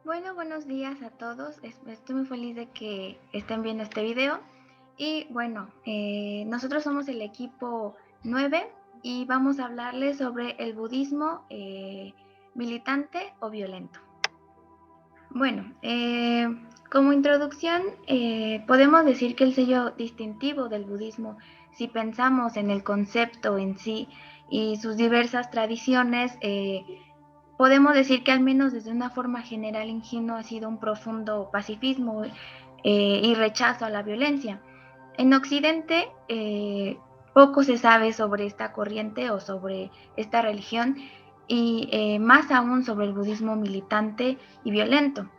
Bueno, buenos días a todos. Estoy muy feliz de que estén viendo este video. Y bueno, nosotros somos el equipo 9 y vamos a hablarles sobre el budismo militante o violento. Bueno, como introducción, podemos decir que el sello distintivo del budismo, si pensamos en el concepto en sí y sus diversas tradiciones, podemos decir que al menos desde una forma general ingenua ha sido un profundo pacifismo y rechazo a la violencia. En Occidente poco se sabe sobre esta corriente o sobre esta religión y más aún sobre el budismo militante y violento.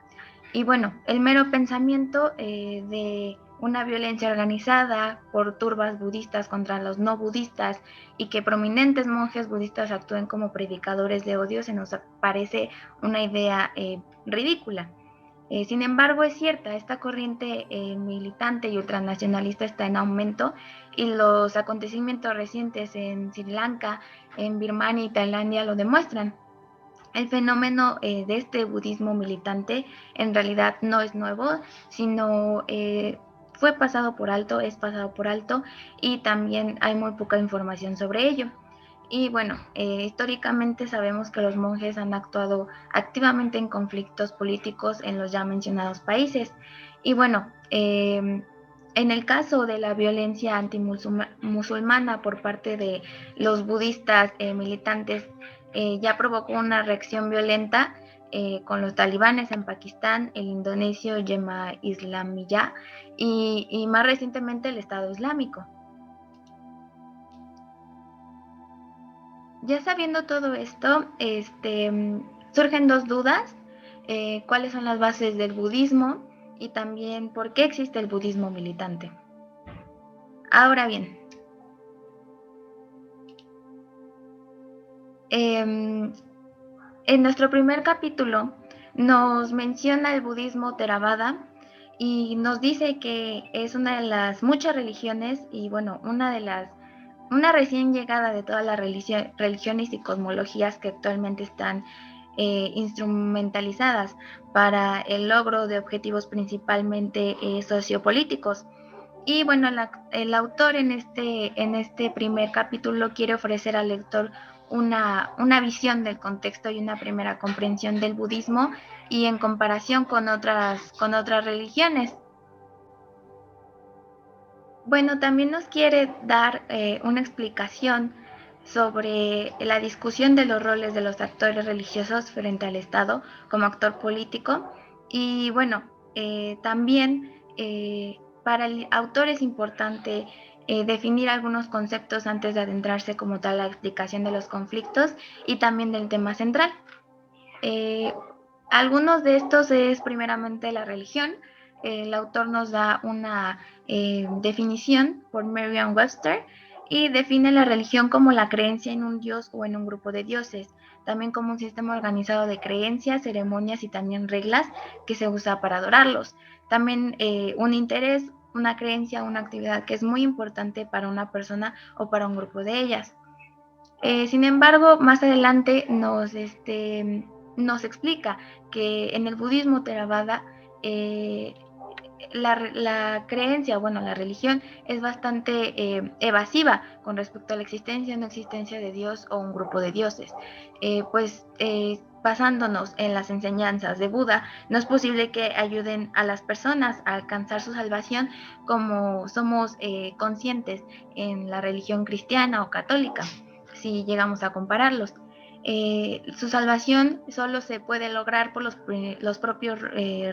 Y bueno, el mero pensamiento de una violencia organizada por turbas budistas contra los no budistas y que prominentes monjes budistas actúen como predicadores de odio se nos parece una idea ridícula. Sin embargo, es cierta, esta corriente militante y ultranacionalista está en aumento y los acontecimientos recientes en Sri Lanka, en Birmania y Tailandia lo demuestran. El fenómeno de este budismo militante en realidad no es nuevo, sino fue pasado por alto, es pasado por alto y también hay muy poca información sobre ello. Y bueno, históricamente sabemos que los monjes han actuado activamente en conflictos políticos en los ya mencionados países. Y bueno, en el caso de la violencia antimusulmana por parte de los budistas militantes, ya provocó una reacción violenta con los talibanes en Pakistán, el indonesio Yema Islamiyah y más recientemente el Estado Islámico. Ya sabiendo todo esto, surgen dos dudas, cuáles son las bases del budismo y también por qué existe el budismo militante. Ahora bien, en nuestro primer capítulo nos menciona el budismo Theravada y nos dice que es una de las muchas religiones y bueno, una recién llegada de todas las religiones y cosmologías que actualmente están instrumentalizadas para el logro de objetivos principalmente sociopolíticos. Y bueno, el autor en este primer capítulo quiere ofrecer al lector una visión del contexto y una primera comprensión del budismo y en comparación con otras religiones. Bueno, también nos quiere dar una explicación sobre la discusión de los roles de los actores religiosos frente al Estado como actor político. Y bueno, también para el autor es importante definir algunos conceptos antes de adentrarse como tal a la explicación de los conflictos y también del tema central. Eh, Algunos de estos es primeramente la religión. El autor nos da una definición por Merriam-Webster y define la religión como la creencia en un dios o en un grupo de dioses, también como un sistema organizado de creencias, ceremonias y también reglas que se usa para adorarlos. También un interés, una creencia, una actividad que es muy importante para una persona o para un grupo de ellas. Sin embargo, más adelante nos explica que en el budismo Theravada eh, la creencia, bueno, la religión es bastante evasiva con respecto a la existencia o no existencia de Dios o un grupo de dioses. Basándonos en las enseñanzas de Buda, no es posible que ayuden a las personas a alcanzar su salvación como somos conscientes en la religión cristiana o católica, si llegamos a compararlos. Su salvación solo se puede lograr por los propios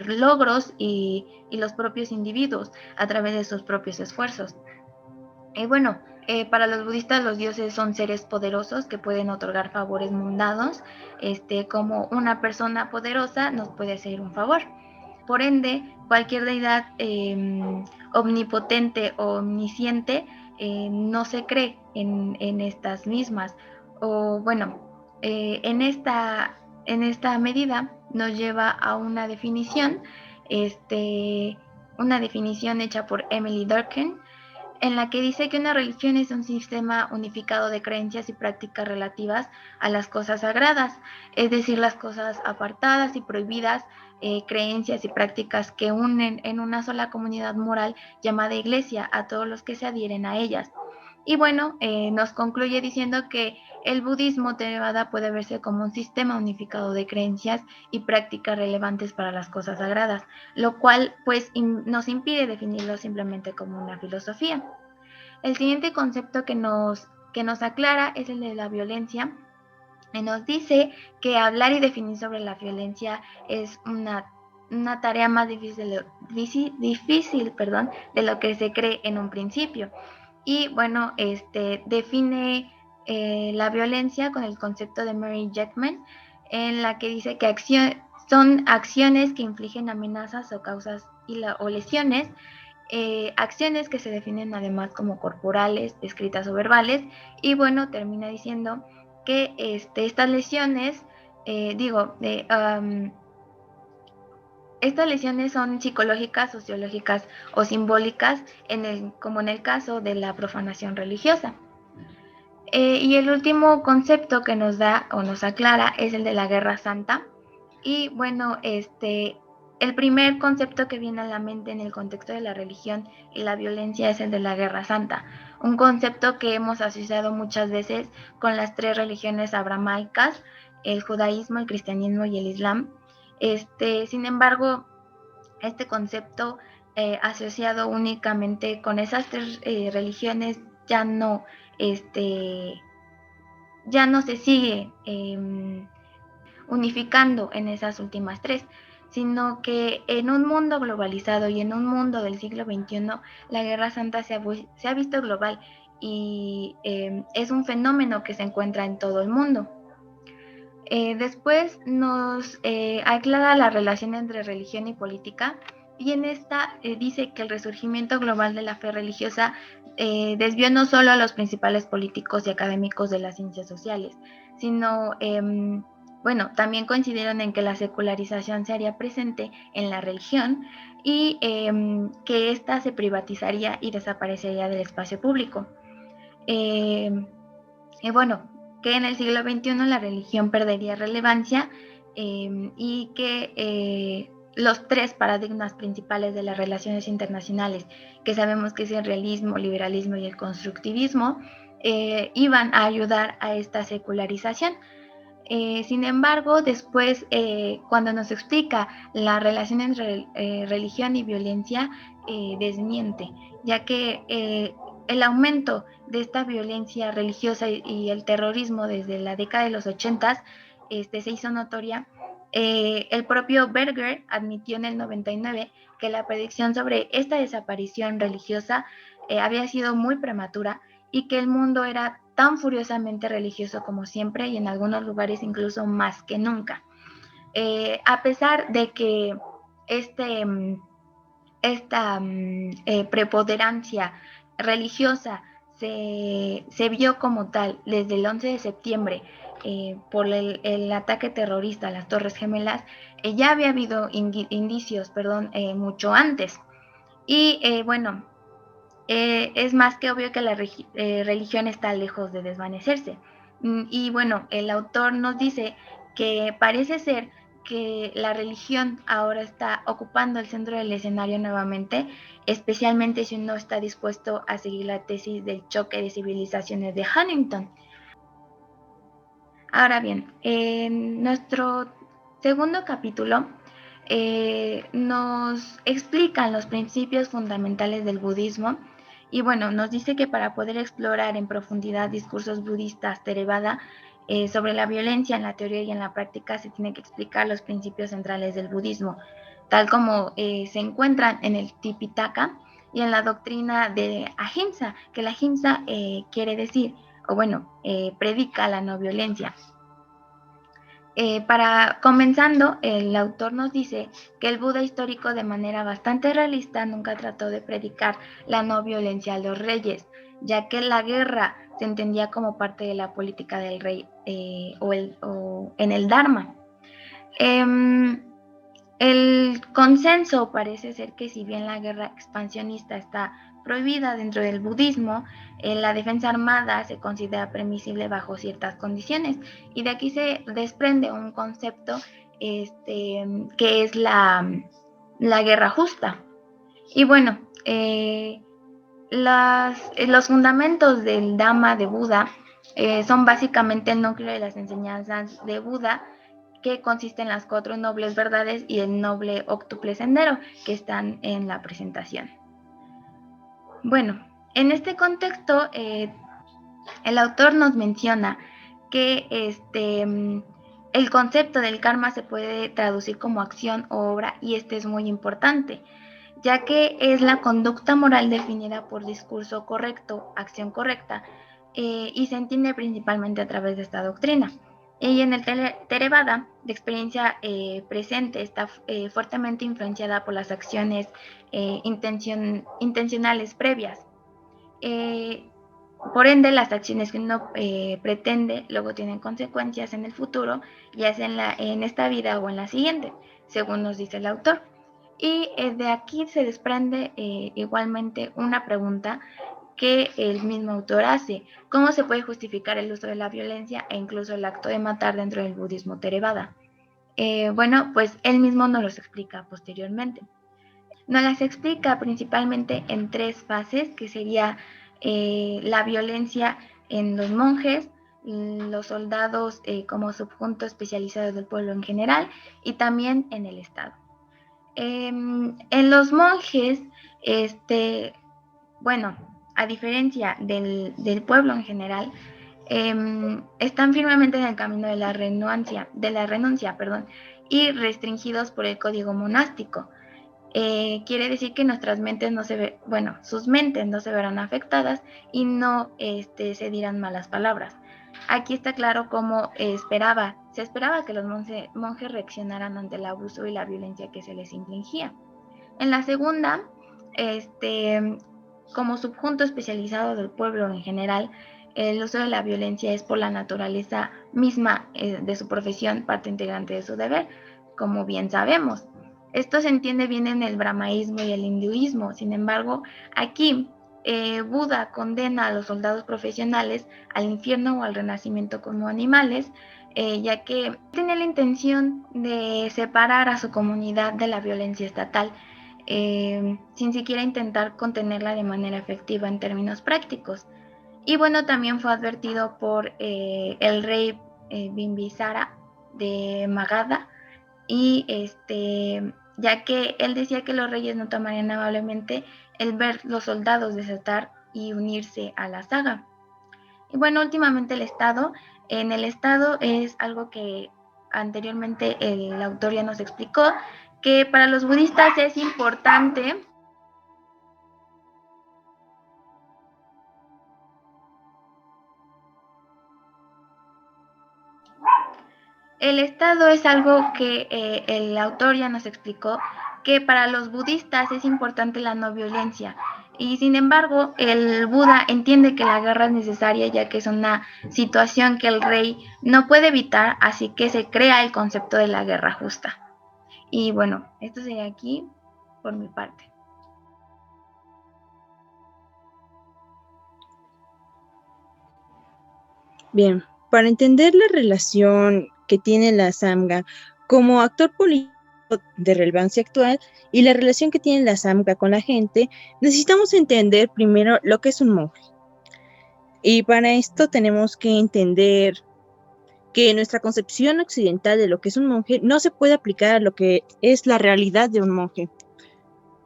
logros y los propios individuos a través de sus propios esfuerzos. Bueno, para los budistas los dioses son seres poderosos que pueden otorgar favores mundanos, como una persona poderosa nos puede hacer un favor. Por ende, cualquier deidad omnipotente o omnisciente no se cree en estas mismas. O bueno, en esta medida nos lleva a una definición hecha por Emily Durkheim, en la que dice que una religión es un sistema unificado de creencias y prácticas relativas a las cosas sagradas, es decir, las cosas apartadas y prohibidas, creencias y prácticas que unen en una sola comunidad moral llamada Iglesia a todos los que se adhieren a ellas. Y bueno, nos concluye diciendo que el budismo Theravada puede verse como un sistema unificado de creencias y prácticas relevantes para las cosas sagradas, lo cual pues nos impide definirlo simplemente como una filosofía. El siguiente concepto que nos aclara es el de la violencia. Nos dice que hablar y definir sobre la violencia es una tarea más difícil, de lo que se cree en un principio. Y bueno, define la violencia con el concepto de Mary Jetman, en la que dice que son acciones que infligen amenazas o causas o lesiones, acciones que se definen además como corporales, escritas o verbales, y bueno, termina diciendo que estas lesiones, estas lesiones son psicológicas, sociológicas o simbólicas, como en el caso de la profanación religiosa. Y el último concepto que nos da o nos aclara es el de la Guerra Santa. Y bueno, el primer concepto que viene a la mente en el contexto de la religión y la violencia es el de la Guerra Santa, un concepto que hemos asociado muchas veces con las tres religiones abramaicas, el judaísmo, el cristianismo y el islam. Sin embargo, este concepto asociado únicamente con esas tres religiones este, ya no se sigue unificando en esas últimas tres, sino que en un mundo globalizado y en un mundo del siglo XXI, la Guerra Santa se ha visto global y es un fenómeno que se encuentra en todo el mundo. Después nos aclara la relación entre religión y política, y en esta dice que el resurgimiento global de la fe religiosa desvió no solo a los principales políticos y académicos de las ciencias sociales, sino bueno, también coincidieron en que la secularización se haría presente en la religión y que ésta se privatizaría y desaparecería del espacio público. Y bueno, que en el siglo XXI la religión perdería relevancia y que los tres paradigmas principales de las relaciones internacionales, que sabemos que es el realismo, liberalismo y el constructivismo, iban a ayudar a esta secularización. Sin embargo, después, cuando nos explica la relación entre religión y violencia, desmiente, ya que el aumento de esta violencia religiosa y el terrorismo desde la década de los 80 se hizo notoria. El propio Berger admitió en el 99 que la predicción sobre esta desaparición religiosa había sido muy prematura y que el mundo era tan furiosamente religioso como siempre y en algunos lugares incluso más que nunca. A pesar de que esta preponderancia religiosa se vio como tal desde el 11 de septiembre por el ataque terrorista a las Torres Gemelas, ya había habido indicios, mucho antes. Y bueno, es más que obvio que la religión está lejos de desvanecerse. Y bueno, el autor nos dice que parece ser que la religión ahora está ocupando el centro del escenario nuevamente, especialmente si uno está dispuesto a seguir la tesis del choque de civilizaciones de Huntington. Ahora bien, en nuestro segundo capítulo nos explican los principios fundamentales del budismo y bueno, nos dice que para poder explorar en profundidad discursos budistas Theravada sobre la violencia en la teoría y en la práctica se tiene que explicar los principios centrales del budismo, tal como se encuentran en el Tipitaka y en la doctrina de Ahimsa, que la Ahimsa quiere decir, o bueno, predica la no violencia. Para comenzando, el autor nos dice que el Buda histórico de manera bastante realista nunca trató de predicar la no violencia a los reyes, ya que la guerra se entendía como parte de la política del rey o en el Dharma. El consenso parece ser que si bien la guerra expansionista está prohibida dentro del budismo, la defensa armada se considera permisible bajo ciertas condiciones, y de aquí se desprende un concepto que es la guerra justa. Y bueno, los fundamentos del Dhamma de Buda son básicamente el núcleo de las enseñanzas de Buda, que consiste en las 4 nobles verdades y el noble octuple sendero que están en la presentación. Bueno, en este contexto, el autor nos menciona que el concepto del karma se puede traducir como acción o obra, y este es muy importante, ya que es la conducta moral definida por discurso correcto, acción correcta, y se entiende principalmente a través de esta doctrina. Y en el Theravada, de experiencia presente, está fuertemente influenciada por las acciones intencionales previas. Por ende, las acciones que uno pretende luego tienen consecuencias en el futuro, ya sea en esta vida o en la siguiente, según nos dice el autor. Y de aquí se desprende igualmente una pregunta que el mismo autor hace: ¿cómo se puede justificar el uso de la violencia e incluso el acto de matar dentro del budismo Theravada? Bueno, pues él mismo nos los explica posteriormente. Nos las explica principalmente en 3 fases, que sería la violencia en los monjes, los soldados como subjunto especializado del pueblo en general, y también en el Estado. En los monjes, bueno, a diferencia del pueblo en general, están firmemente en el camino de la renuncia, y restringidos por el código monástico. Quiere decir que nuestras mentes sus mentes no se verán afectadas y no se dirán malas palabras. Aquí está claro cómo se esperaba que los monjes reaccionaran ante el abuso y la violencia que se les infligía. En la segunda, como subjunto especializado del pueblo en general, el uso de la violencia es por la naturaleza misma de su profesión, parte integrante de su deber, como bien sabemos. Esto se entiende bien en el brahmaísmo y el hinduismo. Sin embargo, aquí Buda condena a los soldados profesionales al infierno o al renacimiento como animales, ya que tenía la intención de separar a su comunidad de la violencia estatal, sin siquiera intentar contenerla de manera efectiva en términos prácticos. Y bueno, también fue advertido por el rey Bimbisara de Magadha, y ya que él decía que los reyes no tomarían amablemente el ver los soldados desertar y unirse a la saga. Y bueno, últimamente en el Estado es algo que anteriormente el autor ya nos explicó, que para los budistas es importante el Estado es algo que el autor ya nos explicó, que para los budistas es importante la no violencia, y sin embargo el Buda entiende que la guerra es necesaria, ya que es una situación que el rey no puede evitar, así que se crea el concepto de la guerra justa. Y bueno, esto sería aquí por mi parte. Bien, para entender la relación que tiene la Sangha como actor político de relevancia actual y la relación que tiene la Sangha con la gente, necesitamos entender primero lo que es un monje. Y para esto tenemos que entender que nuestra concepción occidental de lo que es un monje no se puede aplicar a lo que es la realidad de un monje.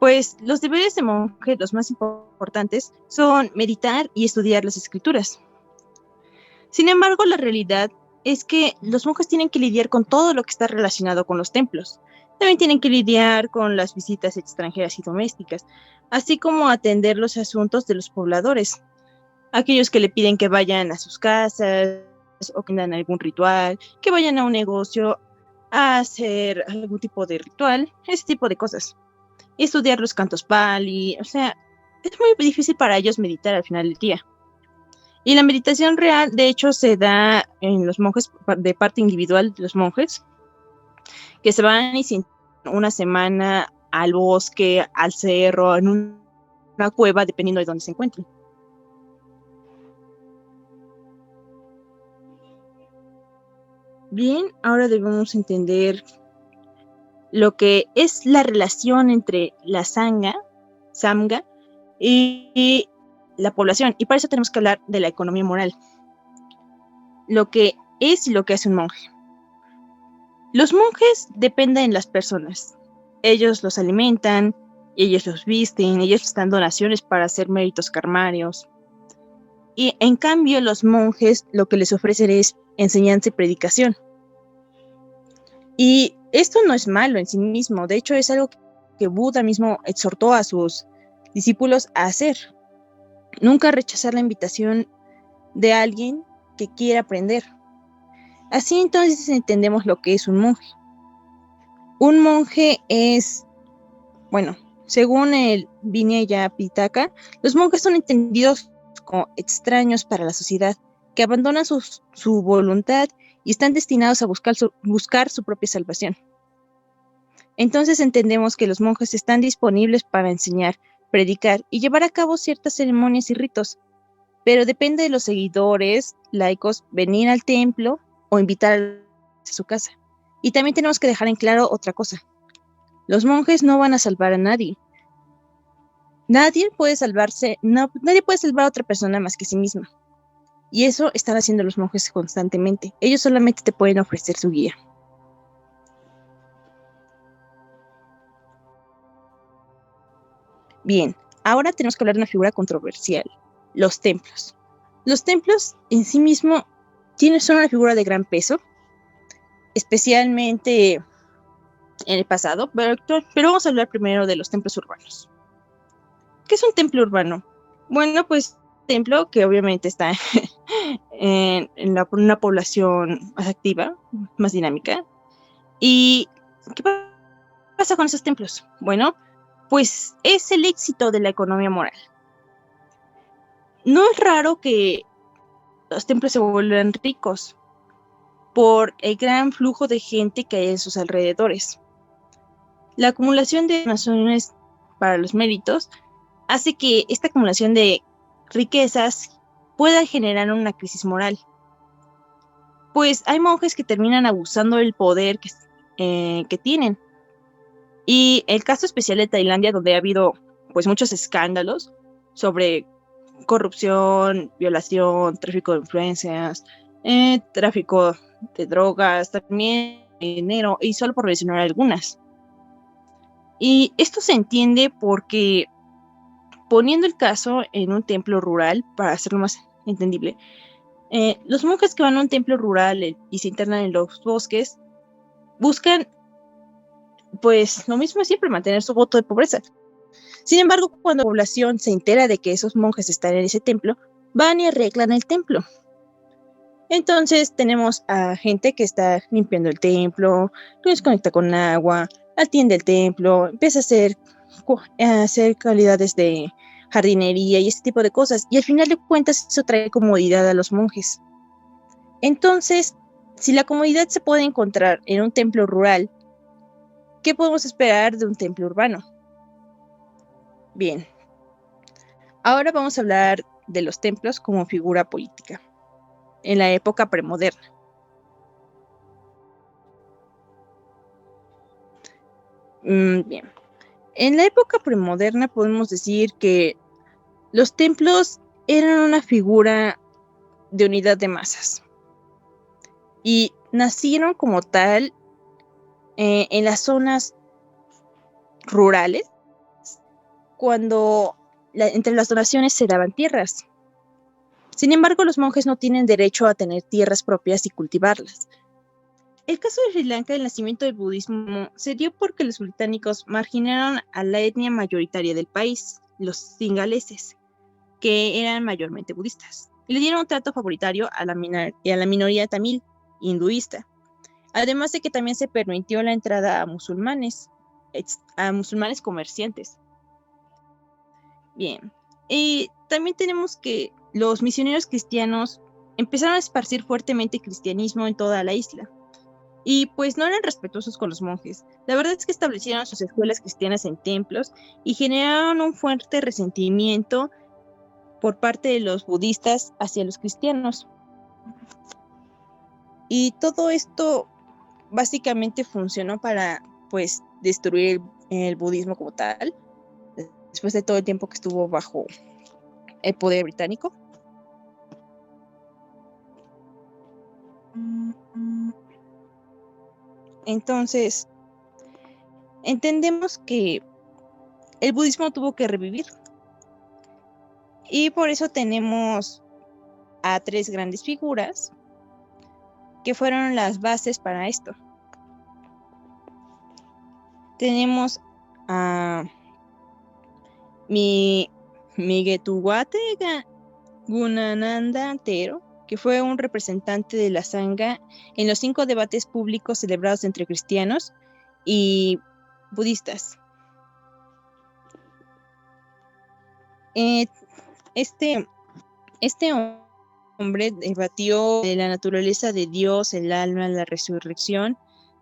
Pues los deberes de monje, los más importantes, son meditar y estudiar las escrituras. Sin embargo, la realidad es que los monjes tienen que lidiar con todo lo que está relacionado con los templos. También tienen que lidiar con las visitas extranjeras y domésticas, así como atender los asuntos de los pobladores, aquellos que le piden que vayan a sus casas o que tengan algún ritual, que vayan a un negocio a hacer algún tipo de ritual, ese tipo de cosas. Y estudiar los cantos Pali, o sea, es muy difícil para ellos meditar al final del día. Y la meditación real, de hecho, se da en los monjes, de parte individual de los monjes, que se van y se una semana al bosque, al cerro, en un una cueva dependiendo de dónde se encuentren. Bien, ahora debemos entender lo que es la relación entre la samga y la población. Y para eso tenemos que hablar de la economía moral. Lo que es y lo que hace un monje. Los monjes dependen de las personas. Ellos los alimentan, ellos los visten, ellos les dan donaciones para hacer méritos karmarios. Y en cambio los monjes lo que les ofrecen es enseñanza y predicación. Y esto no es malo en sí mismo, de hecho es algo que Buda mismo exhortó a sus discípulos a hacer. Nunca rechazar la invitación de alguien que quiera aprender. Así entonces entendemos lo que es un monje. Un monje es, bueno, según el Vinaya Pitaka, los monjes son entendidos como extraños para la sociedad, que abandonan su voluntad y están destinados a buscar su propia salvación. Entonces entendemos que los monjes están disponibles para enseñar, predicar y llevar a cabo ciertas ceremonias y ritos, pero depende de los seguidores laicos venir al templo o invitar a su casa. Y también tenemos que dejar en claro otra cosa. Los monjes no van a salvar a nadie. Nadie puede salvar a otra persona más que sí misma. Y eso están haciendo los monjes constantemente. Ellos solamente te pueden ofrecer su guía. Bien, ahora tenemos que hablar de una figura controversial, los templos. Los templos en sí mismos son una figura de gran peso, especialmente en el pasado, pero vamos a hablar primero de los templos urbanos. ¿Qué es un templo urbano? Bueno, pues un templo que obviamente está en una población más activa, más dinámica. ¿Y qué pasa con esos templos? Bueno, pues es el éxito de la economía moral. No es raro que los templos se vuelvan ricos por el gran flujo de gente que hay en sus alrededores. La acumulación de donaciones para los méritos hace que esta acumulación de riquezas pueda generar una crisis moral. Pues hay monjes que terminan abusando del poder que tienen. Y el caso especial de Tailandia, donde ha habido pues muchos escándalos sobre corrupción, violación, tráfico de influencias, tráfico de drogas, también dinero, y solo por mencionar algunas. Y esto se entiende porque, poniendo el caso en un templo rural, para hacerlo más entendible, los monjes que van a un templo rural y se internan en los bosques buscan pues lo mismo siempre, mantener su voto de pobreza. Sin embargo, cuando la población se entera de que esos monjes están en ese templo, van y arreglan el templo. Entonces tenemos a gente que está limpiando el templo, lo desconecta con agua, atiende el templo, empieza a hacer calidades de jardinería y ese tipo de cosas. Y al final de cuentas eso trae comodidad a los monjes. Entonces, si la comodidad se puede encontrar en un templo rural, ¿qué podemos esperar de un templo urbano? Bien, ahora vamos a hablar de los templos como figura política en la época premoderna. Bien, en la época premoderna podemos decir que los templos eran una figura de unidad de masas y nacieron como tal en las zonas rurales cuando entre las donaciones se daban tierras. Sin embargo, los monjes no tienen derecho a tener tierras propias y cultivarlas. El caso de Sri Lanka, el nacimiento del budismo, se dio porque los británicos marginaron a la etnia mayoritaria del país, los singaleses, que eran mayormente budistas, y le dieron un trato favoritario a la minoría tamil hinduista, además de que también se permitió la entrada a musulmanes comerciantes. Bien, y también tenemos que los misioneros cristianos empezaron a esparcir fuertemente cristianismo en toda la isla. y pues no eran respetuosos con los monjes. La verdad es que establecieron sus escuelas cristianas en templos y generaron un fuerte resentimiento por parte de los budistas hacia los cristianos. Y todo esto básicamente funcionó para pues destruir el budismo como tal, después de todo el tiempo que estuvo bajo el poder británico. Entonces, entendemos que el budismo tuvo que revivir. Y por eso tenemos a 3 grandes figuras que fueron las bases para esto. Tenemos a Migetuwate Gunananda Tero, que fue un representante de la Sangha en los 5 debates públicos celebrados entre cristianos y budistas. Este hombre debatió de la naturaleza de Dios, el alma, la resurrección,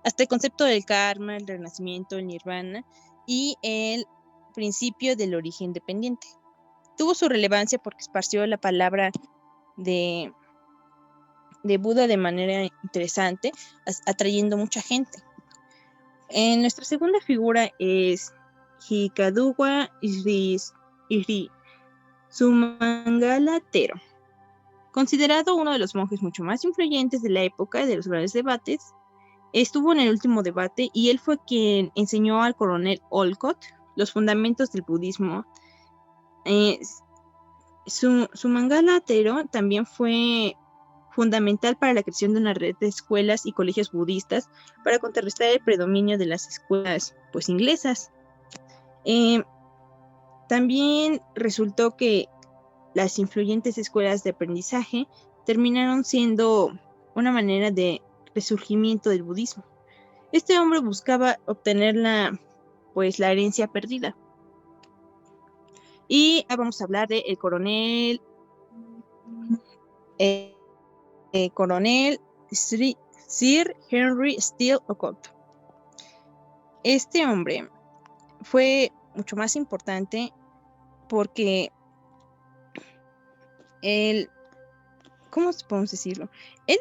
hasta el concepto del karma, el renacimiento, el nirvana y el principio del origen dependiente. Tuvo su relevancia porque esparció la palabra de Buda de manera interesante, atrayendo mucha gente. Nuestra segunda figura es Hikaduwa Isri Sumangala Tero, considerado uno de los monjes mucho más influyentes de la época de los grandes debates. Estuvo en el último debate y él fue quien enseñó al coronel Olcott los fundamentos del budismo. Sumangala Tero también fue fundamental para la creación de una red de escuelas y colegios budistas para contrarrestar el predominio de las escuelas pues inglesas. También resultó que las influyentes escuelas de aprendizaje terminaron siendo una manera de resurgimiento del budismo. Este hombre buscaba obtener la herencia perdida. Y vamos a hablar del coronel Sir Henry Steele Olcott. Este hombre fue mucho más importante porque él, ¿cómo podemos decirlo? Él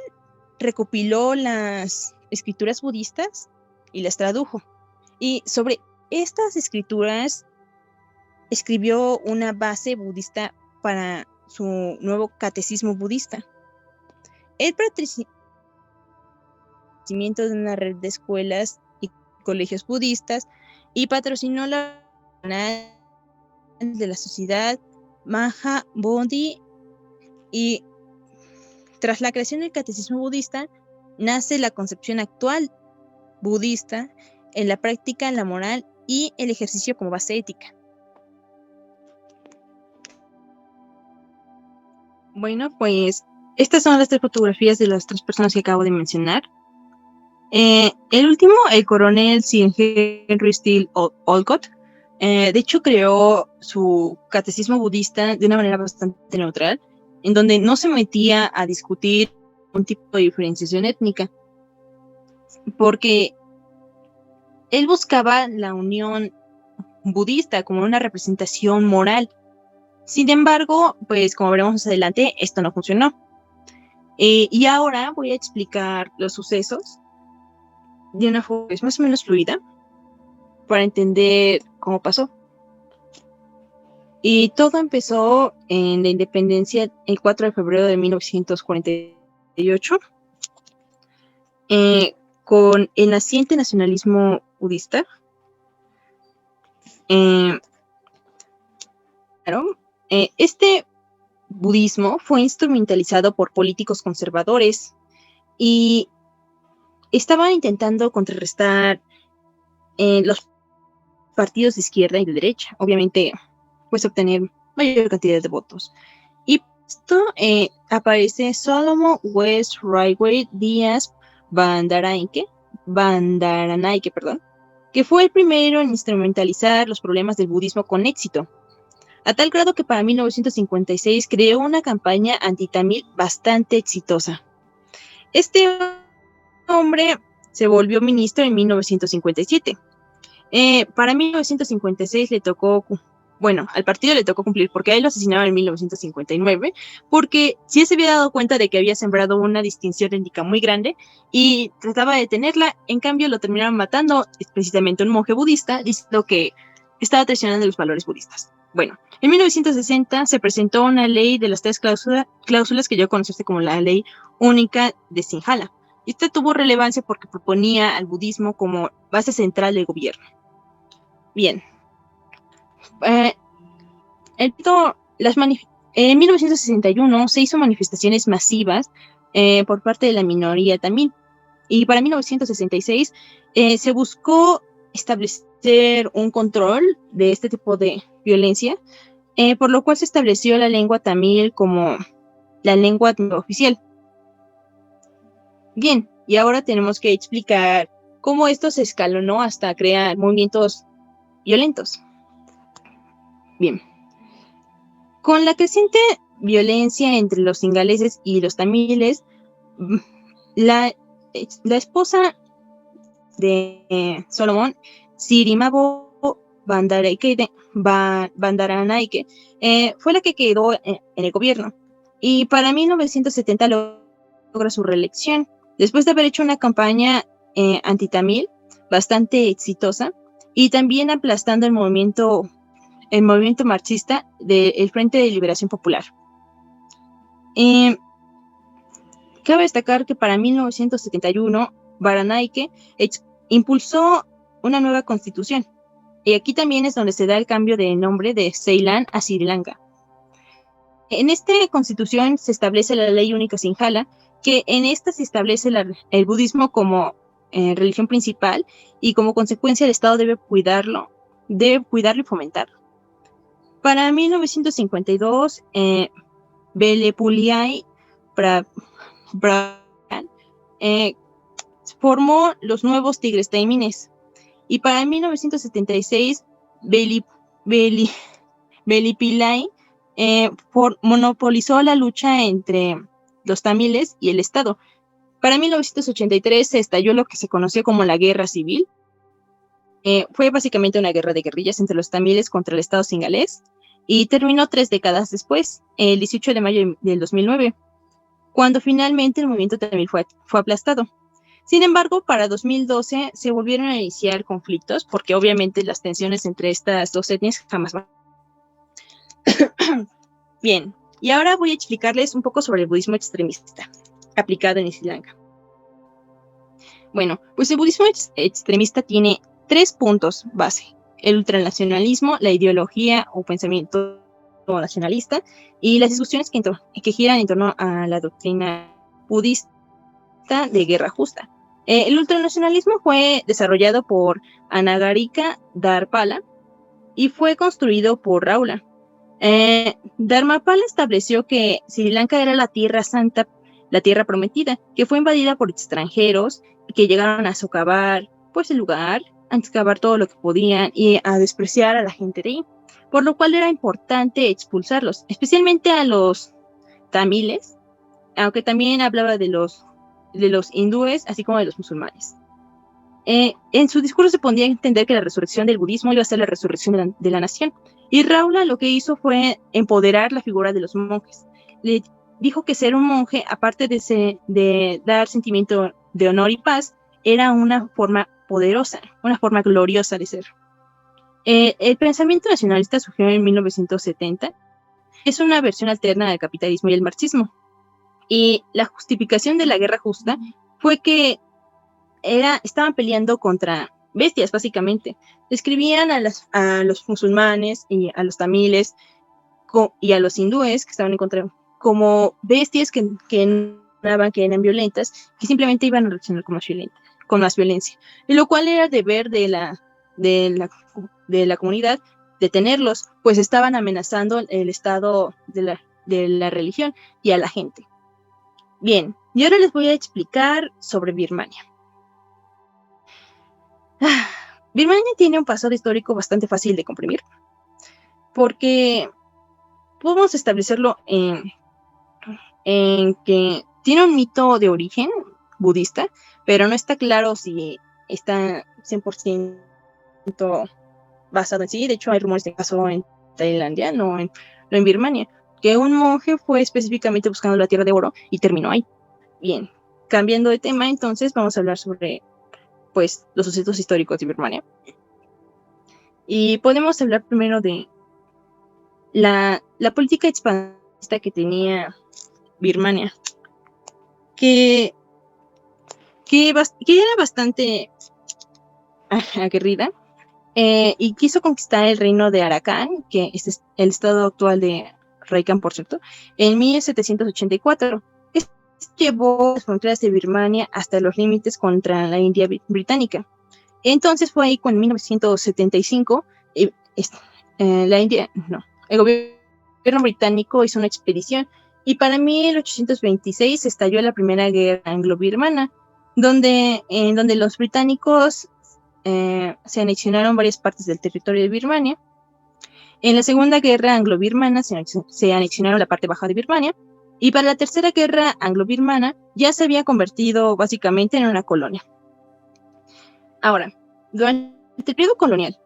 recopiló las escrituras budistas y las tradujo. Y sobre estas escrituras escribió una base budista para su nuevo catecismo budista. El patrocinamiento de una red de escuelas y colegios budistas y patrocinó la de la sociedad Maha Bodhi, y tras la creación del catecismo budista nace la concepción actual budista en la práctica, la moral y el ejercicio como base ética. Bueno, pues estas son las 3 fotografías de las 3 personas que acabo de mencionar. El último, el coronel Sir Henry Steele Olcott, de hecho creó su catecismo budista de una manera bastante neutral, en donde no se metía a discutir un tipo de diferenciación étnica, porque él buscaba la unión budista como una representación moral. Sin embargo, pues como veremos más adelante, esto no funcionó. Y ahora voy a explicar los sucesos de una forma más o menos fluida para entender cómo pasó. Y todo empezó en la independencia el 4 de febrero de 1948 con el naciente nacionalismo budista. Este budismo fue instrumentalizado por políticos conservadores y estaban intentando contrarrestar los partidos de izquierda y de derecha, obviamente, pues obtener mayor cantidad de votos. Y esto aparece Solomon West Railway Díaz Bandaranaike, que fue el primero en instrumentalizar los problemas del budismo con éxito, a tal grado que para 1956 creó una campaña anti-tamil bastante exitosa. Este hombre se volvió ministro en 1957. Para 1956 le tocó, bueno, al partido le tocó cumplir porque a él lo asesinaron en 1959, porque sí se había dado cuenta de que había sembrado una distinción étnica muy grande y trataba de detenerla. En cambio lo terminaron matando, precisamente un monje budista, diciendo que estaba traicionando los valores budistas. Bueno, en 1960 se presentó una ley de las 3 cláusulas que yo conocí como la ley única de Sinhala. Esta tuvo relevancia porque proponía al budismo como base central del gobierno. Bien. En 1961 se hizo manifestaciones masivas por parte de la minoría tamil. Y para 1966 se buscó establecer un control de este tipo de violencia, por lo cual se estableció la lengua tamil como la lengua oficial. Bien, y ahora tenemos que explicar cómo esto se escalonó hasta crear movimientos violentos. Bien. Con la creciente violencia entre los singaleses y los tamiles, la esposa de Solomon, Sirimavo Bandaranaike, fue la que quedó en el gobierno. Y para 1970 logra su reelección, después de haber hecho una campaña antitamil bastante exitosa y también aplastando el movimiento marxista del Frente de Liberación Popular. Cabe destacar que para 1971 Baranaike impulsó una nueva constitución, y aquí también es donde se da el cambio de nombre de Ceilán a Sri Lanka. En esta constitución se establece la ley única Sinhala, que en esta se establece el budismo como religión principal, y como consecuencia el Estado debe cuidarlo y fomentarlo. Para 1952, Velepuliai formó los nuevos Tigres Taimines. Y para 1976, Velipilai monopolizó la lucha entre los tamiles y el Estado. Para 1983 se estalló lo que se conoció como la Guerra Civil. Fue básicamente una guerra de guerrillas entre los tamiles contra el Estado singalés y terminó 3 décadas después, el 18 de mayo del 2009, cuando finalmente el movimiento tamil fue aplastado. Sin embargo, para 2012 se volvieron a iniciar conflictos porque obviamente las tensiones entre estas dos etnias jamás van. Bien, y ahora voy a explicarles un poco sobre el budismo extremista aplicado en Sri Lanka. Bueno, pues el budismo extremista tiene 3 puntos base: el ultranacionalismo, la ideología o pensamiento nacionalista y las discusiones que giran en torno a la doctrina budista de guerra justa. El ultranacionalismo fue desarrollado por Anagarika Dharpala y fue construido por Raula. Dharmapala estableció que Sri Lanka era la tierra santa, la tierra prometida, que fue invadida por extranjeros que llegaron a socavar pues el lugar, a excavar todo lo que podían y a despreciar a la gente de ahí, por lo cual era importante expulsarlos, especialmente a los tamiles, aunque también hablaba de los hindúes, así como de los musulmanes. En su discurso se podía entender que la resurrección del budismo iba a ser la resurrección de la nación, y Raula lo que hizo fue empoderar la figura de los monjes. Le dijo que ser un monje, aparte de dar sentimiento de honor y paz, era una forma poderosa, una forma gloriosa de ser. El pensamiento nacionalista surgió en 1970. Es una versión alterna del capitalismo y el marxismo. Y la justificación de la guerra justa fue que estaban peleando contra bestias, básicamente. Describían a los musulmanes y a los tamiles y a los hindúes que estaban en contra como bestias que eran violentas, que simplemente iban a reaccionar con más violencia. Y lo cual era deber de la comunidad detenerlos, pues estaban amenazando el estado de la religión y a la gente. Bien, y ahora les voy a explicar sobre Birmania. Birmania tiene un pasado histórico bastante fácil de comprimir, porque podemos establecerlo en que tiene un mito de origen budista, pero no está claro si está 100% basado en sí. De hecho, hay rumores de que pasó en Tailandia, no en Birmania, que un monje fue específicamente buscando la Tierra de Oro y terminó ahí. Bien, cambiando de tema, entonces vamos a hablar sobre pues los sucesos históricos de Birmania. Y podemos hablar primero de la política expansionista que tenía Birmania, que era bastante aguerrida, y quiso conquistar el reino de Arakan, que es el estado actual de Raikán, por cierto, en 1784. Esto llevó las fronteras de Birmania hasta los límites contra la India británica. Entonces fue ahí cuando en 1975 el gobierno británico hizo una expedición, y para 1826 estalló la primera guerra anglo-birmana, donde los británicos se anexionaron varias partes del territorio de Birmania. En la segunda guerra anglo-birmana se anexionaron la parte baja de Birmania, y para la tercera guerra anglo-birmana ya se había convertido básicamente en una colonia. Ahora, durante el periodo colonial,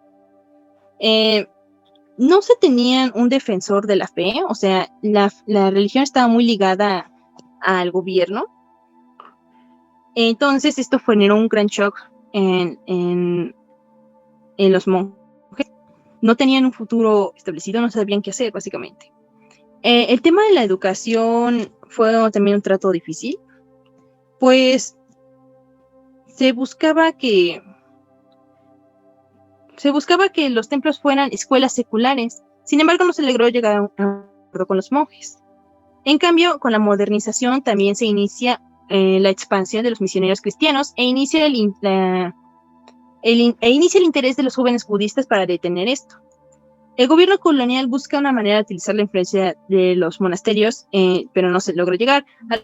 no se tenían un defensor de la fe, o sea, la religión estaba muy ligada al gobierno. Entonces esto generó un gran shock en los monjes. No tenían un futuro establecido, no sabían qué hacer, básicamente. El tema de la educación fue también un trato difícil, pues se buscaba que los templos fueran escuelas seculares. Sin embargo, no se logró llegar a un acuerdo con los monjes. En cambio, con la modernización también se inicia la expansión de los misioneros cristianos e inicia el interés de los jóvenes budistas para detener esto. El gobierno colonial busca una manera de utilizar la influencia de los monasterios, pero no se logró llegar, a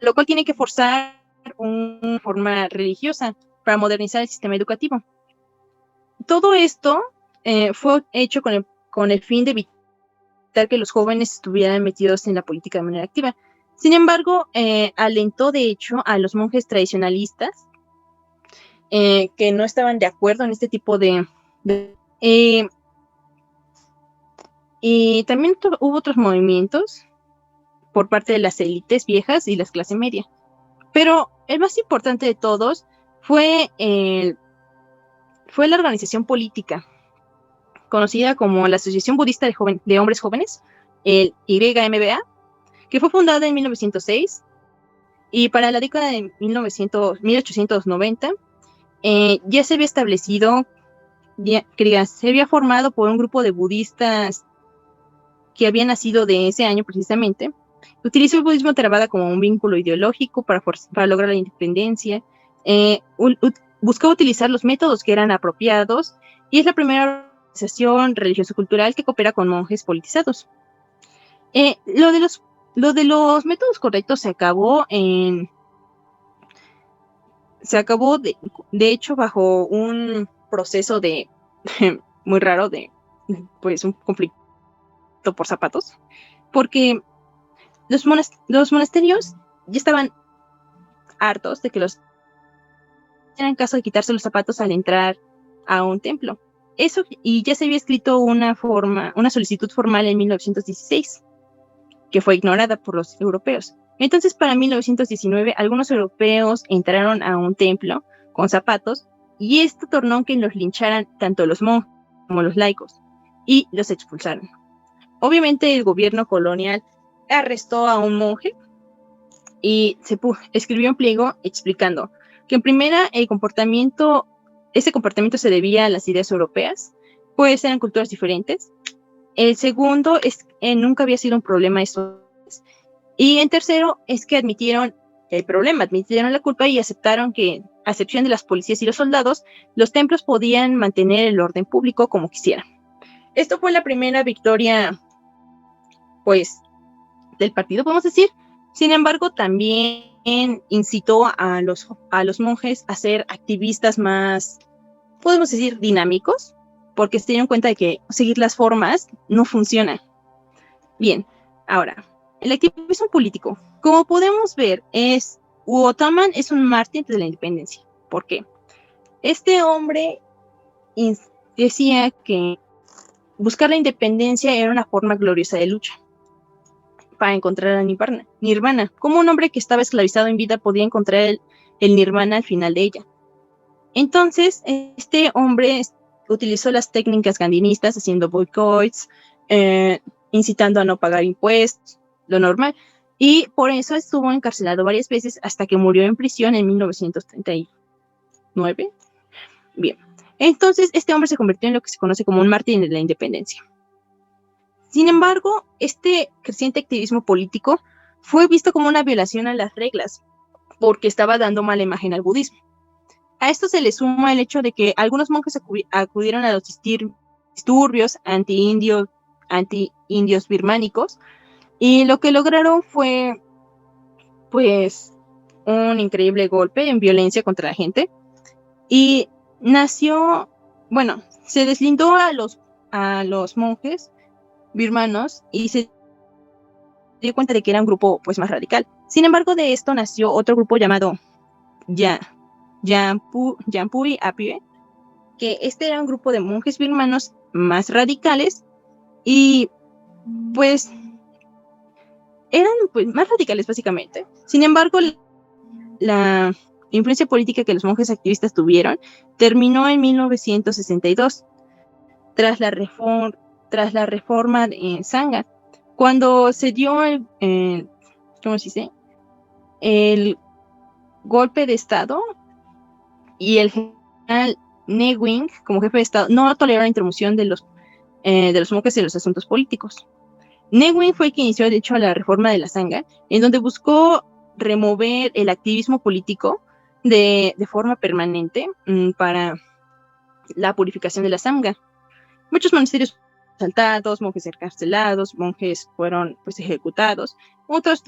lo cual tiene que forzar una forma religiosa para modernizar el sistema educativo. Todo esto fue hecho con el fin de evitar que los jóvenes estuvieran metidos en la política de manera activa. Sin embargo, alentó de hecho a los monjes tradicionalistas que no estaban de acuerdo en este tipo y también hubo otros movimientos por parte de las élites viejas y la clase media. Pero el más importante de todos fue la organización política, conocida como la Asociación Budista de Hombres Jóvenes, el YMBA, que fue fundada en 1906, y para la década de 1890 ya se había establecido, se había formado por un grupo de budistas que había nacido de ese año precisamente. Utilizó el budismo Theravada como un vínculo ideológico para lograr la independencia. Buscó utilizar los métodos que eran apropiados, y es la primera organización religioso-cultural que coopera con monjes politizados. Lo de los métodos correctos se acabó de hecho bajo un proceso muy raro de pues un conflicto por zapatos, porque los monasterios ya estaban hartos de que los hicieran caso de quitarse los zapatos al entrar a un templo. Eso, y ya se había escrito una solicitud formal en 1916, que fue ignorada por los europeos. Entonces, para 1919, algunos europeos entraron a un templo con zapatos, y esto tornó que los lincharan tanto los monjes como los laicos, y los expulsaron. Obviamente, el gobierno colonial arrestó a un monje y escribió un pliego explicando que en primera ese comportamiento se debía a las ideas europeas, pues eran culturas diferentes. El segundo es que nunca había sido un problema esto. Y en tercero es que admitieron el problema, admitieron la culpa y aceptaron que, a excepción de las policías y los soldados, los templos podían mantener el orden público como quisieran. Esto fue la primera victoria, pues, del partido, podemos decir. Sin embargo, también incitó a los monjes a ser activistas más, podemos decir, dinámicos, porque se dieron cuenta de que seguir las formas no funciona. Bien, ahora, el activismo político, como podemos ver, es Uotaman es un mártir de la independencia. ¿Por qué? Este hombre decía que buscar la independencia era una forma gloriosa de lucha para encontrar a Nirvana. Como un hombre que estaba esclavizado en vida podía encontrar el Nirvana al final de ella. Entonces, este hombre utilizó las técnicas gandinistas, haciendo boicots, incitando a no pagar impuestos, lo normal, y por eso estuvo encarcelado varias veces hasta que murió en prisión en 1939. Bien, entonces este hombre se convirtió en lo que se conoce como un mártir de la independencia. Sin embargo, este creciente activismo político fue visto como una violación a las reglas, porque estaba dando mala imagen al budismo. A esto se le suma el hecho de que algunos monjes acudieron a los disturbios anti-indios birmánicos, y lo que lograron fue, pues, un increíble golpe en violencia contra la gente, y se deslindó a los monjes birmanos y se dio cuenta de que era un grupo, pues, más radical. Sin embargo, de esto nació otro grupo llamado Jampuri Apie, que este era un grupo de monjes birmanos más radicales y pues eran más radicales básicamente. Sin embargo, la influencia política que los monjes activistas tuvieron terminó en 1962 tras la reforma de Sangha, cuando se dio el golpe de estado, y el general Ne Wing, como jefe de estado, no toleró la interrupción de los monjes en los asuntos políticos. Ne Wing fue el que inició, de hecho, la reforma de la Sangha, en donde buscó remover el activismo político de forma permanente para la purificación de la Sangha. Muchos monasterios asaltados, monjes encarcelados, monjes fueron, pues, ejecutados, otros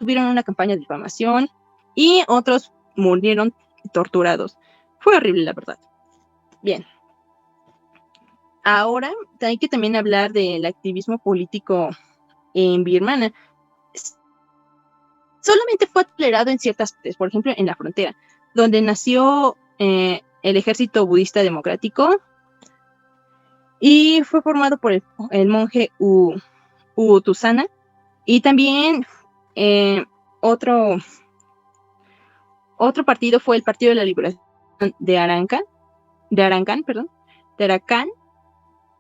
tuvieron una campaña de difamación y otros murieron torturados. Fue horrible, la verdad. Bien. Ahora hay que también hablar del activismo político en Birmania. Solamente fue tolerado en ciertas partes, por ejemplo, en la frontera, donde nació el Ejército Budista Democrático y fue formado por el monje Utusana, y también otro partido fue el Partido de la Liberación de Arakan,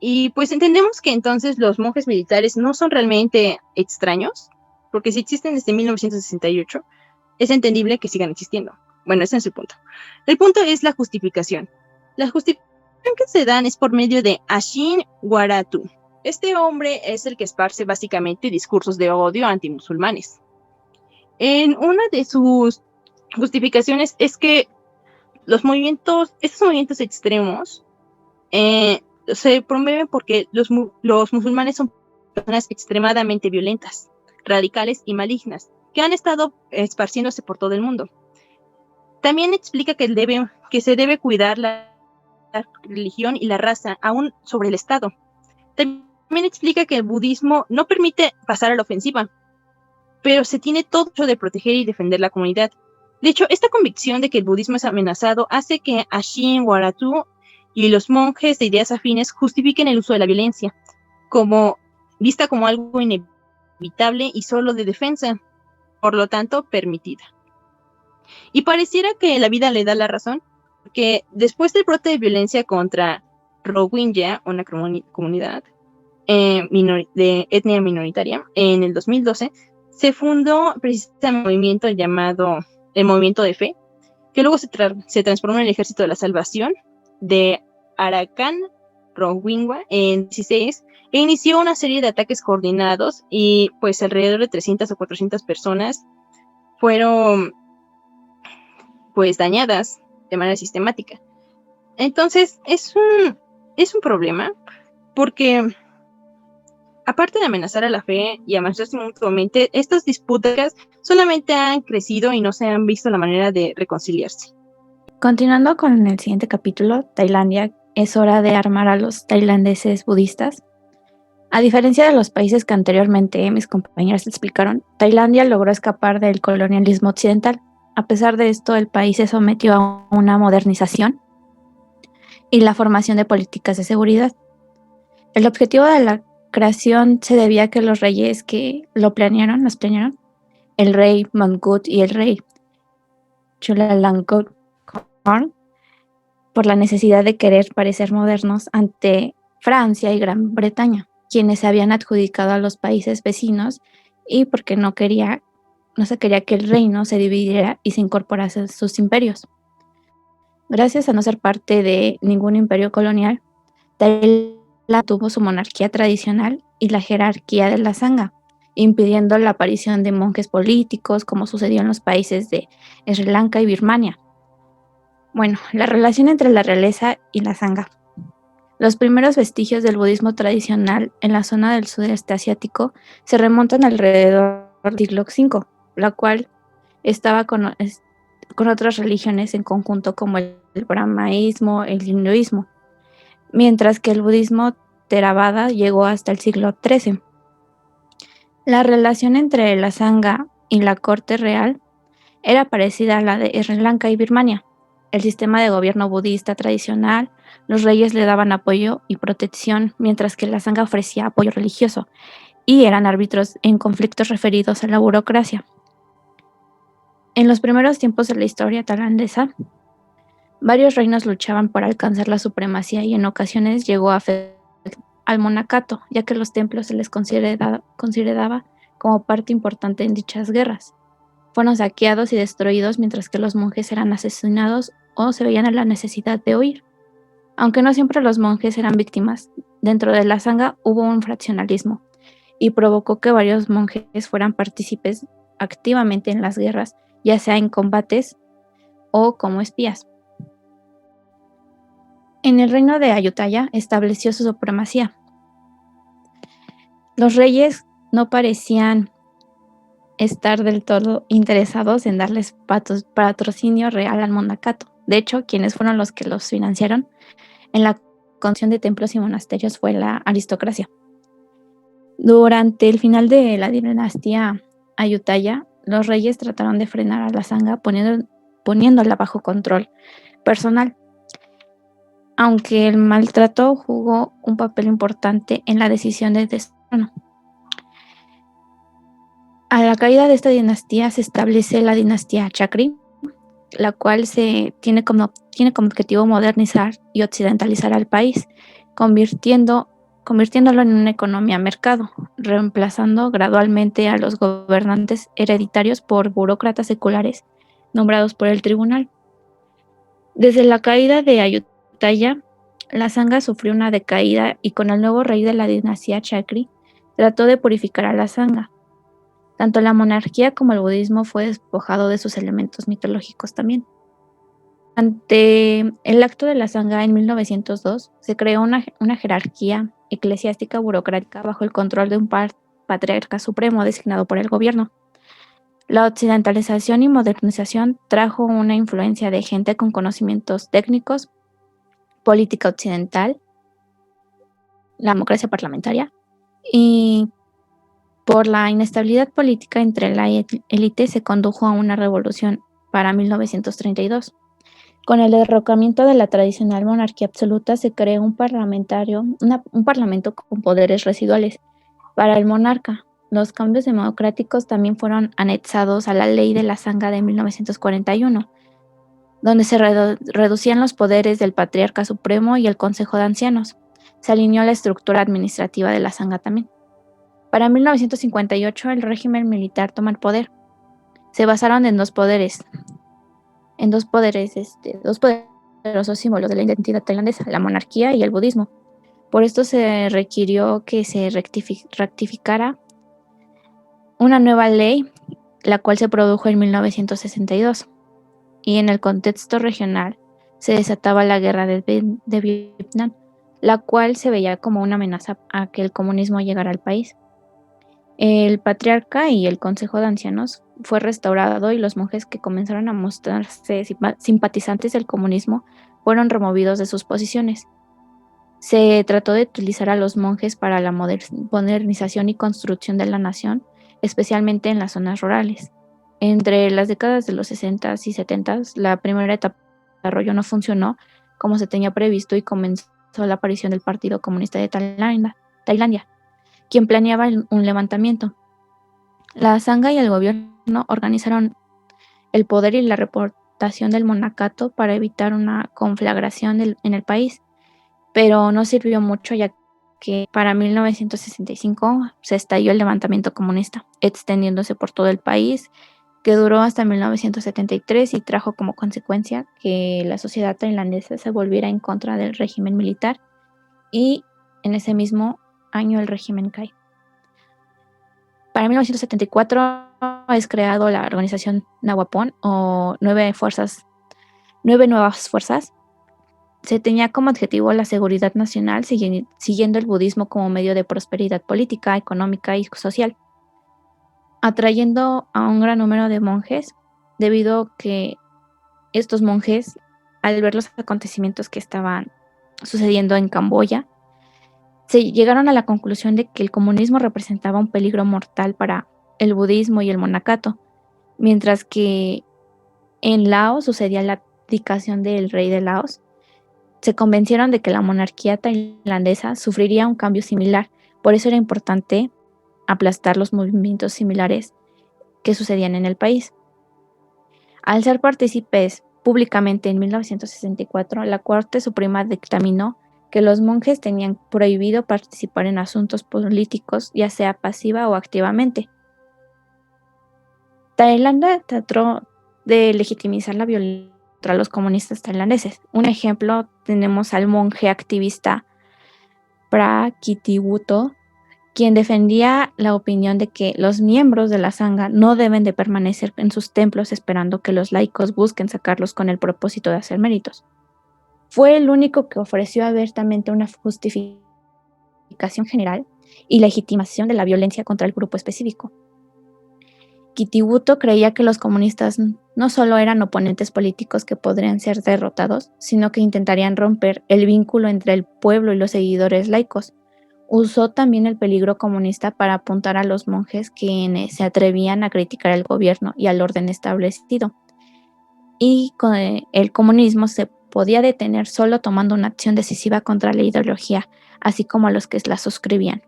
y pues entendemos que entonces los monjes militares no son realmente extraños, porque si existen desde 1968, es entendible que sigan existiendo. Bueno, ese es el punto. El punto es la justificación. La justificación que se dan es por medio de Ashin Waratu. Este hombre es el que esparce básicamente discursos de odio antimusulmanes. En una de sus justificaciones es que estos movimientos extremos se promueven porque los musulmanes son personas extremadamente violentas, radicales y malignas, que han estado esparciéndose por todo el mundo. También explica que se debe cuidar la religión y la raza aún sobre el Estado. También explica que el budismo no permite pasar a la ofensiva, pero se tiene todo de proteger y defender la comunidad. De hecho, esta convicción de que el budismo es amenazado hace que Ashin Waratu y los monjes de ideas afines justifiquen el uso de la violencia, vista como algo inevitable y solo de defensa, por lo tanto, permitida. Y pareciera que la vida le da la razón, porque después del brote de violencia contra Rohingya, una comunidad de etnia minoritaria, en el 2012, se fundó precisamente un movimiento llamado el Movimiento de Fe, que luego se transformó en el Ejército de la Salvación de Arakan Rohingya en 2016, e inició una serie de ataques coordinados, y pues alrededor de 300 o 400 personas fueron pues dañadas de manera sistemática. Entonces es un problema, porque aparte de amenazar a la fe y amenazarse mutuamente, estas disputas solamente han crecido y no se han visto la manera de reconciliarse. Continuando con el siguiente capítulo, Tailandia, es hora de armar a los tailandeses budistas. A diferencia de los países que anteriormente mis compañeras explicaron, Tailandia logró escapar del colonialismo occidental A pesar de esto, el país se sometió a una modernización y la formación de políticas de seguridad. El objetivo de la creación se debía a que los reyes que los planearon, el rey Mongkut y el rey Chulalongkorn, por la necesidad de querer parecer modernos ante Francia y Gran Bretaña, quienes se habían adjudicado a los países vecinos, y porque no se quería que el reino se dividiera y se incorporase a sus imperios. Gracias a no ser parte de ningún imperio colonial, Tailandia tuvo su monarquía tradicional y la jerarquía de la Sangha, impidiendo la aparición de monjes políticos como sucedió en los países de Sri Lanka y Birmania. Bueno, la relación entre la realeza y la Sangha. Los primeros vestigios del budismo tradicional en la zona del sudeste asiático se remontan alrededor del siglo V, la cual estaba con otras religiones en conjunto como el brahmaísmo, el hinduismo, mientras que el budismo Theravada llegó hasta el siglo XIII. La relación entre la Sangha y la corte real era parecida a la de Sri Lanka y Birmania. El sistema de gobierno budista tradicional, los reyes le daban apoyo y protección, mientras que la Sangha ofrecía apoyo religioso y eran árbitros en conflictos referidos a la burocracia. En los primeros tiempos de la historia tailandesa, varios reinos luchaban por alcanzar la supremacía y en ocasiones llegó a afectar al monacato, ya que los templos se les consideraba como parte importante en dichas guerras. Fueron saqueados y destruidos mientras que los monjes eran asesinados o se veían en la necesidad de huir. Aunque no siempre los monjes eran víctimas, dentro de la Sangha hubo un fraccionalismo y provocó que varios monjes fueran partícipes activamente en las guerras, ya sea en combates o como espías. En el reino de Ayutthaya estableció su supremacía. Los reyes no parecían estar del todo interesados en darles patrocinio real al monacato. De hecho, quienes fueron los que los financiaron en la construcción de templos y monasterios fue la aristocracia. Durante el final de la dinastía Ayutthaya, los reyes trataron de frenar a la Sangha poniéndola bajo control personal, aunque el maltrato jugó un papel importante en la decisión de destierro. A la caída de esta dinastía se establece la dinastía Chakri, la cual tiene como objetivo modernizar y occidentalizar al país, convirtiéndolo en una economía mercado, reemplazando gradualmente a los gobernantes hereditarios por burócratas seculares nombrados por el tribunal. Desde la caída de Ayutthaya, la Sangha sufrió una decaída y con el nuevo rey de la dinastía Chakri trató de purificar a la Sangha. Tanto la monarquía como el budismo fue despojado de sus elementos mitológicos también. Ante el acto de la Sangha en 1902, se creó una jerarquía eclesiástica burocrática bajo el control de un patriarca supremo designado por el gobierno. La occidentalización y modernización trajo una influencia de gente con conocimientos técnicos, política occidental, la democracia parlamentaria y por la inestabilidad política entre la élite se condujo a una revolución para 1932. Con el derrocamiento de la tradicional monarquía absoluta se creó un parlamento con poderes residuales para el monarca. Los cambios democráticos también fueron anexados a la ley de la Sangha de 1941, donde se reducían los poderes del patriarca supremo y el consejo de ancianos. Se alineó la estructura administrativa de la Sangha también. Para 1958 el régimen militar toma el poder. Se basaron en dos poderosos símbolos de la identidad tailandesa, la monarquía y el budismo. Por esto se requirió que se rectificara una nueva ley, la cual se produjo en 1962. Y en el contexto regional se desataba la guerra de Vietnam, la cual se veía como una amenaza a que el comunismo llegara al país. El patriarca y el consejo de ancianos fue restaurado y los monjes que comenzaron a mostrarse simpatizantes del comunismo fueron removidos de sus posiciones. Se trató de utilizar a los monjes para la modernización y construcción de la nación, especialmente en las zonas rurales. Entre las décadas de los 60 y 70, la primera etapa de desarrollo no funcionó como se tenía previsto y comenzó la aparición del Partido Comunista de Tailandia, quien planeaba un levantamiento. La Sangha y el gobierno organizaron el poder y la reputación del monacato para evitar una conflagración en el país, pero no sirvió mucho ya que para 1965 se estalló el levantamiento comunista, extendiéndose por todo el país, que duró hasta 1973 y trajo como consecuencia que la sociedad tailandesa se volviera en contra del régimen militar y en ese mismo año el régimen cae. Para 1974 es creado la organización Nawapon o Nueve Nuevas Fuerzas. Se tenía como objetivo la seguridad nacional siguiendo el budismo como medio de prosperidad política, económica y social, atrayendo a un gran número de monjes debido a que estos monjes, al ver los acontecimientos que estaban sucediendo en Camboya, se llegaron a la conclusión de que el comunismo representaba un peligro mortal para el budismo y el monacato, mientras que en Laos sucedía la abdicación del rey de Laos. Se convencieron de que la monarquía tailandesa sufriría un cambio similar, por eso era importante aplastar los movimientos similares que sucedían en el país. Al ser partícipes públicamente en 1964, la Corte Suprema dictaminó que los monjes tenían prohibido participar en asuntos políticos, ya sea pasiva o activamente. Tailandia trató de legitimizar la violencia contra los comunistas tailandeses. Un ejemplo, tenemos al monje activista Prakitivuto, quien defendía la opinión de que los miembros de la Sangha no deben de permanecer en sus templos esperando que los laicos busquen sacarlos con el propósito de hacer méritos. Fue el único que ofreció abiertamente una justificación general y legitimación de la violencia contra el grupo específico. Kitibuto creía que los comunistas no solo eran oponentes políticos que podrían ser derrotados, sino que intentarían romper el vínculo entre el pueblo y los seguidores laicos. Usó también el peligro comunista para apuntar a los monjes quienes se atrevían a criticar al gobierno y al orden establecido. Y con el comunismo se podía detener solo tomando una acción decisiva contra la ideología, así como a los que la suscribían.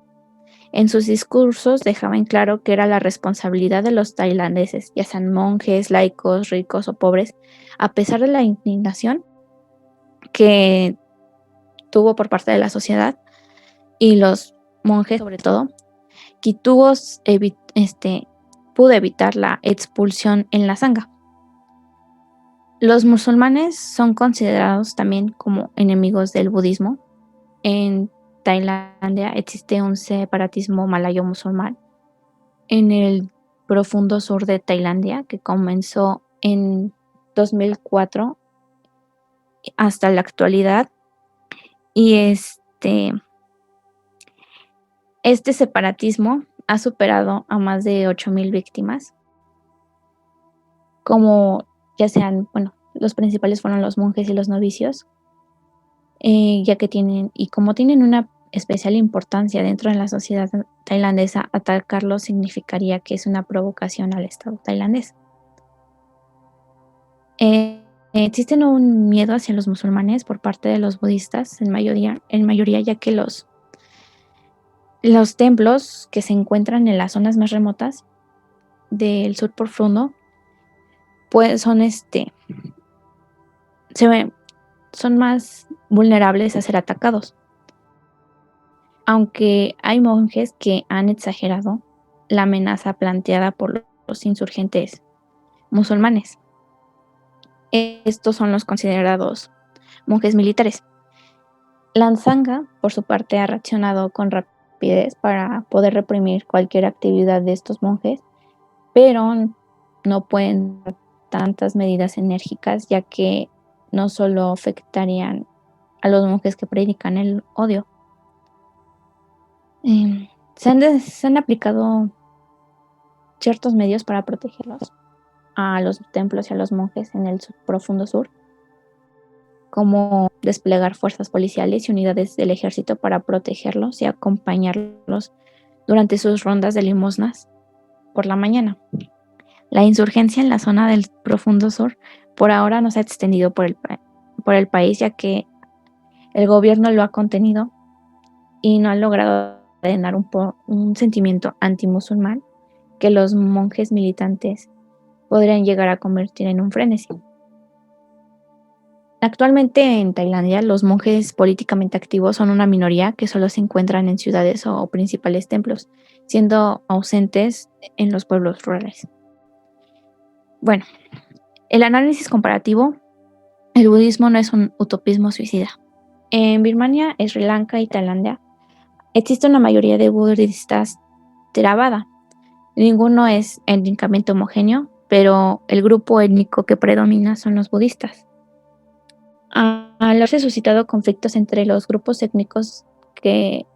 En sus discursos dejaba en claro que era la responsabilidad de los tailandeses, ya sean monjes, laicos, ricos o pobres, a pesar de la indignación que tuvo por parte de la sociedad y los monjes sobre todo, que pudo evitar la expulsión en la Sangha. Los musulmanes son considerados también como enemigos del budismo. En Tailandia existe un separatismo malayo-musulmán en el profundo sur de Tailandia que comenzó en 2004 hasta la actualidad y este separatismo ha superado a más de 8,000 víctimas, como ya sean, los principales fueron los monjes y los novicios, ya que como tienen una especial importancia dentro de la sociedad tailandesa, atacarlos significaría que es una provocación al Estado tailandés. Existen un miedo hacia los musulmanes por parte de los budistas en mayoría, ya que los templos que se encuentran en las zonas más remotas del sur profundo, pues son más vulnerables a ser atacados. Aunque hay monjes que han exagerado la amenaza planteada por los insurgentes musulmanes. Estos son los considerados monjes militares. La Sangha, por su parte, ha reaccionado con rapidez para poder reprimir cualquier actividad de estos monjes, pero no pueden dar tantas medidas enérgicas, ya que no solo afectarían a los monjes que predican el odio. Se han aplicado ciertos medios para protegerlos a los templos y a los monjes en el profundo sur, como desplegar fuerzas policiales y unidades del ejército para protegerlos y acompañarlos durante sus rondas de limosnas por la mañana. La insurgencia en la zona del profundo sur por ahora no se ha extendido por el país, ya que el gobierno lo ha contenido y no ha logrado ordenar un sentimiento antimusulmán que los monjes militantes podrían llegar a convertir en un frenesí. Actualmente en Tailandia, los monjes políticamente activos son una minoría que solo se encuentran en ciudades o principales templos, siendo ausentes en los pueblos rurales. Bueno, el análisis comparativo, el budismo no es un utopismo suicida. En Birmania, Sri Lanka y Tailandia existe una mayoría de budistas Theravada. Ninguno es étnicamente homogéneo, pero el grupo étnico que predomina son los budistas. Al haberse suscitado conflictos entre los grupos étnicos que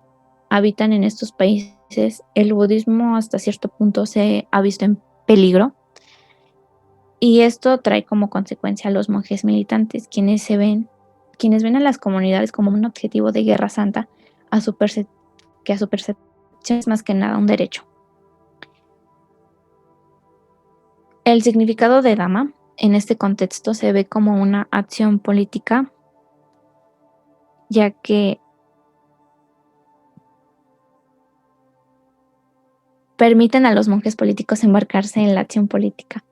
habitan en estos países, el budismo hasta cierto punto se ha visto en peligro. Y esto trae como consecuencia a los monjes militantes, quienes ven a las comunidades como un objetivo de guerra santa, que a su percepción es más que nada un derecho. El significado de Dhamma en este contexto se ve como una acción política, ya que permiten a los monjes políticos embarcarse en la acción política,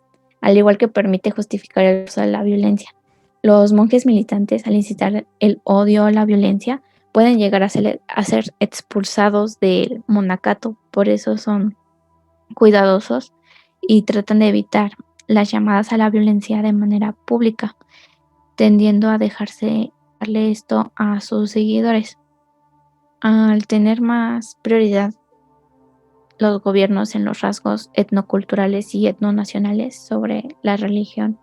al igual que permite justificar el uso de la violencia. Los monjes militantes, al incitar el odio o la violencia, pueden llegar a ser expulsados del monacato, por eso son cuidadosos y tratan de evitar las llamadas a la violencia de manera pública, tendiendo a darle esto a sus seguidores. Al tener más prioridad los gobiernos en los rasgos etnoculturales y etnonacionales sobre la religión,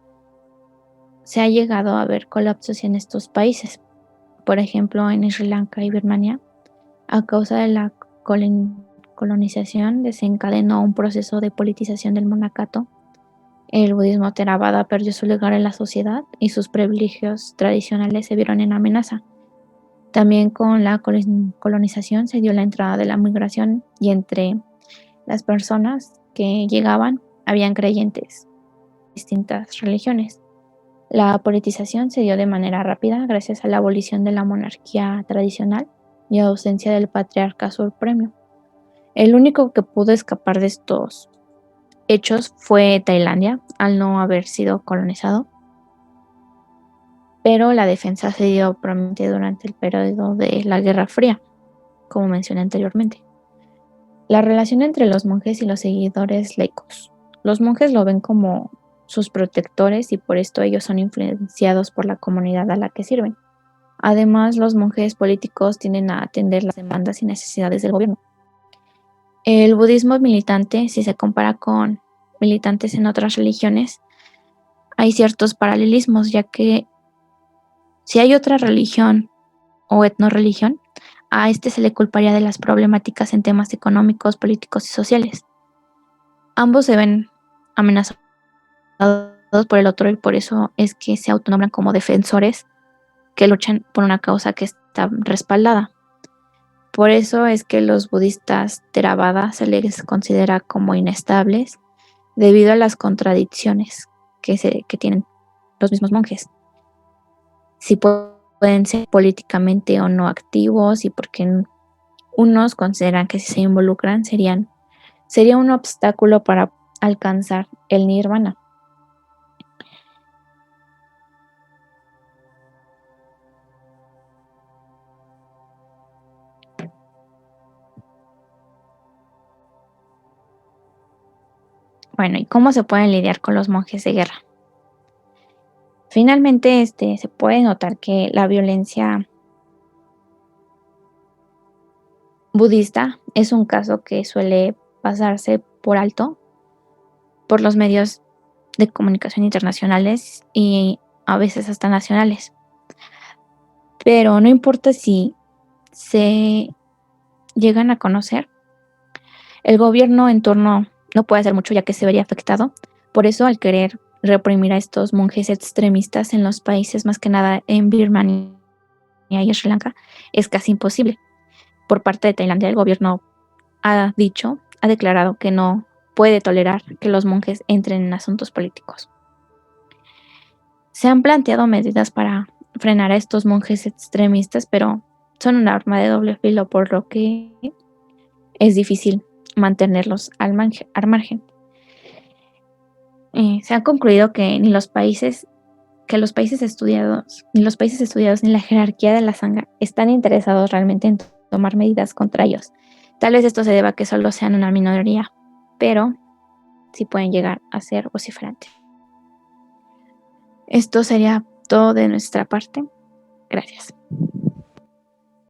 se ha llegado a ver colapsos en estos países. Por ejemplo, en Sri Lanka y Birmania, a causa de la colonización, desencadenó un proceso de politización del monacato. El budismo Theravada perdió su lugar en la sociedad y sus privilegios tradicionales se vieron en amenaza. También con la colonización se dio la entrada de la migración y entre las personas que llegaban habían creyentes de distintas religiones. La politización se dio de manera rápida gracias a la abolición de la monarquía tradicional y ausencia del patriarca supremo. El único que pudo escapar de estos hechos fue Tailandia, al no haber sido colonizado, pero la defensa se dio probablemente durante el periodo de la Guerra Fría, como mencioné anteriormente. La relación entre los monjes y los seguidores laicos. Los monjes lo ven como sus protectores y por esto ellos son influenciados por la comunidad a la que sirven. Además, los monjes políticos tienden a atender las demandas y necesidades del gobierno. El budismo militante, si se compara con militantes en otras religiones, hay ciertos paralelismos, ya que si hay otra religión o etnorreligión, a este se le culparía de las problemáticas en temas económicos, políticos y sociales. Ambos se ven amenazados por el otro y por eso es que se autonombran como defensores que luchan por una causa que está respaldada. Por eso es que los budistas Theravada se les considera como inestables debido a las contradicciones que tienen los mismos monjes. Si pueden ser políticamente o no activos y porque unos consideran que si se involucran sería un obstáculo para alcanzar el nirvana. Bueno, ¿y cómo se pueden lidiar con los monjes de guerra? Finalmente, se puede notar que la violencia budista es un caso que suele pasarse por alto por los medios de comunicación internacionales y a veces hasta nacionales. Pero no importa si se llegan a conocer, el gobierno en turno no puede hacer mucho ya que se vería afectado. Por eso, al querer reprimir a estos monjes extremistas en los países, más que nada en Birmania y Sri Lanka, es casi imposible. Por parte de Tailandia, el gobierno ha declarado que no puede tolerar que los monjes entren en asuntos políticos. Se han planteado medidas para frenar a estos monjes extremistas, pero son un arma de doble filo, por lo que es difícil mantenerlos al margen. Se ha concluido que los países estudiados ni la jerarquía de la Sangha están interesados realmente en tomar medidas contra ellos. Tal vez esto se deba a que solo sean una minoría, pero sí pueden llegar a ser vociferantes. Esto sería todo de nuestra parte. Gracias.